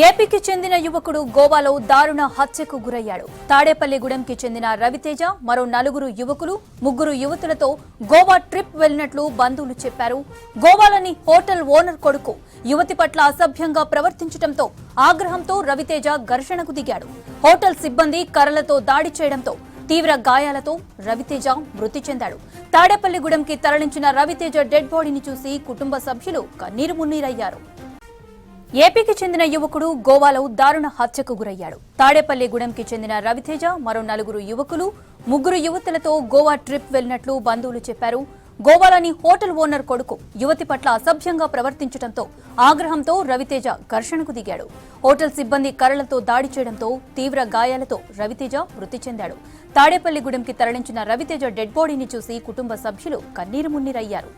ఏపీకి చెందిన యువకుడు గోవాలో దారుణ హత్యకు గురయ్యాడు. తాడేపల్లిగూడెంకి చెందిన రవితేజ మరో 4 యువకులు 3 యువతులతో గోవా ట్రిప్ వెళ్లినట్లు బంధువులు చెప్పారు. గోవాలోని హోటల్ ఓనర్ కొడుకు యువతి పట్ల అసభ్యంగా ప్రవర్తించడంతో ఆగ్రహంతో రవితేజ ఘర్షణకు దిగాడు. హోటల్ సిబ్బంది కర్రలతో దాడి చేయడంతో తీవ్ర గాయాలతో రవితేజ మృతి చెందాడు. తాడేపల్లిగూడెంకి తరలించిన రవితేజ డెడ్ బాడీని చూసి కుటుంబ సభ్యులు కన్నీరు మున్నీరయ్యారు. ఏపీకి చెందిన యువకుడు గోవాలో దారుణ హత్యకు గురయ్యాడు. తాడేపల్లిగూడెంకి చెందిన రవితేజ మరో 4 యువకులు 3 యువతులతో గోవా ట్రిప్ వెళ్లినట్లు బంధువులు చెప్పారు. గోవాలోని హోటల్ ఓనర్ కొడుకు యువతి పట్ల అసభ్యంగా ప్రవర్తించడంతో ఆగ్రహంతో రవితేజ ఘర్షణకు దిగాడు. హోటల్ సిబ్బంది కర్రలతో దాడి చేయడంతో తీవ్ర గాయాలతో రవితేజ మృతి చెందాడు. తాడేపల్లిగూడెంకి తరలించిన రవితేజ డెడ్ బాడీని చూసి కుటుంబ సభ్యులు కన్నీరు మున్నీరయ్యారు.